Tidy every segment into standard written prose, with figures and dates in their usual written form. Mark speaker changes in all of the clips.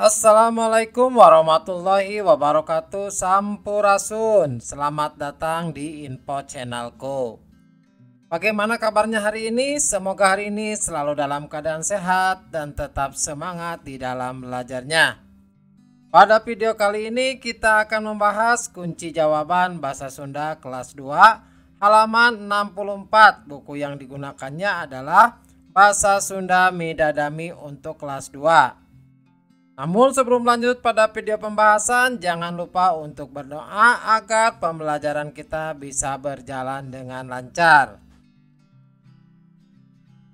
Speaker 1: Assalamualaikum warahmatullahi wabarakatuh. Sampurasun. Selamat datang di info channelku. Bagaimana kabarnya hari ini? Semoga hari ini selalu dalam keadaan sehat dan tetap semangat di dalam belajarnya. Pada video kali ini kita akan membahas kunci jawaban bahasa Sunda kelas 2 halaman 64. Buku yang digunakannya adalah Bahasa Sunda Midadami untuk kelas 2. Namun sebelum lanjut pada video pembahasan, jangan lupa untuk berdoa agar pembelajaran kita bisa berjalan dengan lancar.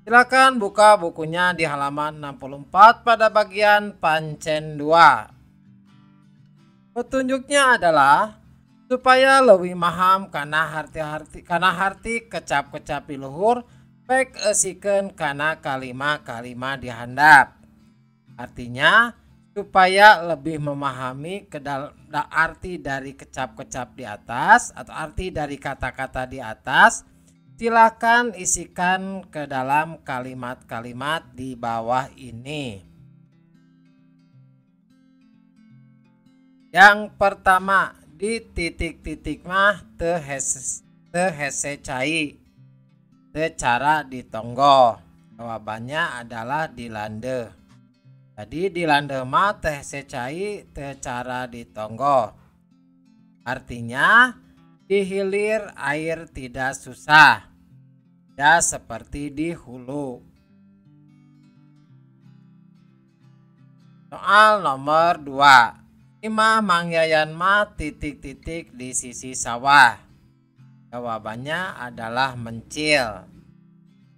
Speaker 1: Silakan buka bukunya di halaman 64 pada bagian pancen 2. Petunjuknya adalah supaya lebih maham karena harti kecap-kecap di luhur baik esikeun kana kalima-kalima di handap. Artinya supaya lebih memahami arti dari kecap-kecap di atas atau arti dari kata-kata di atas, silakan isikan ke dalam kalimat-kalimat di bawah ini. Yang pertama, di titik-titik mah teu hese cai, teu cara ditonggo. Jawabannya adalah dilande. Jadi dilande mah teh secai teh cara ditonggo. Artinya dihilir air tidak susah. Tidak seperti di hulu. Soal nomor 2. Imah mangyayan mah titik-titik di sisi sawah. Jawabannya adalah mencil.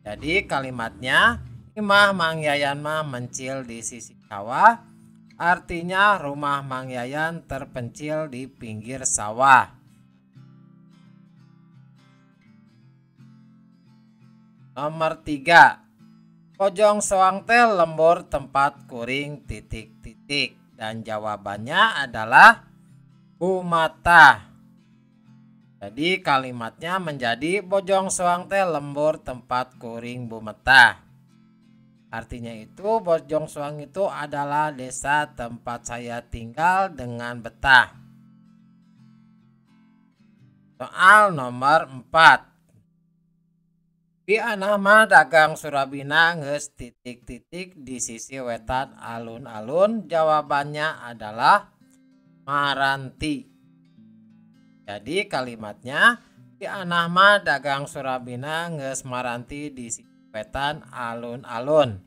Speaker 1: Jadi kalimatnya Imah Mang Yayan mah mencil di sisi sawah, artinya rumah Mang Yayan terpencil di pinggir sawah. Nomor 3. Pojong soang teh lembur tempat kuring titik-titik, dan jawabannya adalah bumata. Jadi kalimatnya menjadi bojong soang teh lembur tempat kuring bumata. Artinya itu Bojong Soang itu adalah desa tempat saya tinggal dengan betah. Soal nomor 4. Di anama dagang Surabina nges titik-titik di sisi wetan alun-alun. Jawabannya adalah Maranti. Jadi kalimatnya di anama dagang Surabina nges Maranti di sisi wetan alun-alun.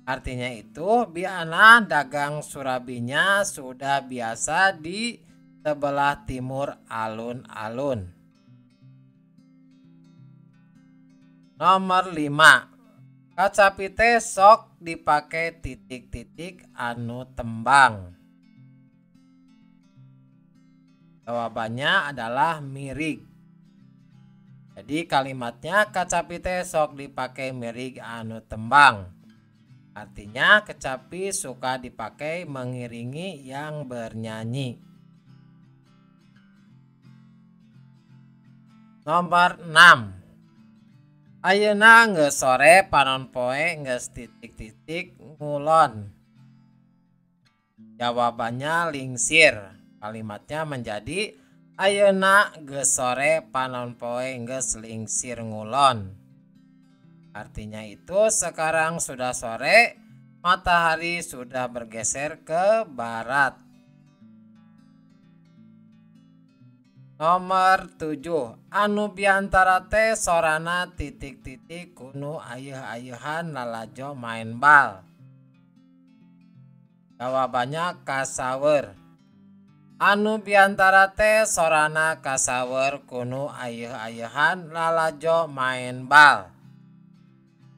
Speaker 1: Artinya itu biana dagang surabinya sudah biasa di sebelah timur alun-alun. Nomor 5. Kacapite sok dipakai titik-titik anu tembang. Jawabannya adalah mirig. Jadi kalimatnya kacapite sok dipakai mirig anu tembang. Artinya kecapi suka dipakai mengiringi yang bernyanyi. Nomor 6. Ayeuna geus sore panon poe geus titik-titik ngulon. Jawabannya lingsir. Kalimatnya menjadi ayeuna geus sore panon poe geus lingsir ngulon. Artinya itu sekarang sudah sore, matahari sudah bergeser ke barat. Nomor 7. Anu biantara teh sorana titik-titik kuno ayeuh-ayeuhan lalajo main bal. Jawabannya kasawer. Anu biantara teh sorana kasawer kuno ayeuh-ayeuhan lalajo main bal.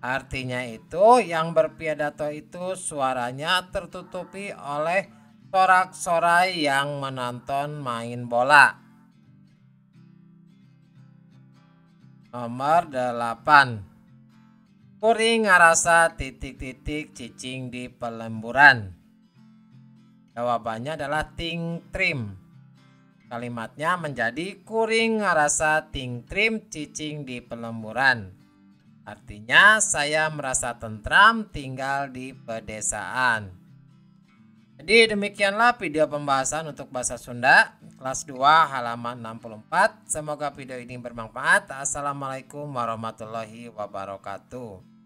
Speaker 1: Artinya itu yang berpidato itu suaranya tertutupi oleh sorak-sorai yang menonton main bola. Nomor 8. Kuring ngarasa titik-titik cicing di pelemburan. Jawabannya adalah ting trim. Kalimatnya menjadi kuring ngarasa ting trim cicing di pelemburan. Artinya saya merasa tentram tinggal di pedesaan. Jadi demikianlah video pembahasan untuk bahasa Sunda kelas 2 halaman 64. Semoga video ini bermanfaat. Assalamualaikum warahmatullahi wabarakatuh.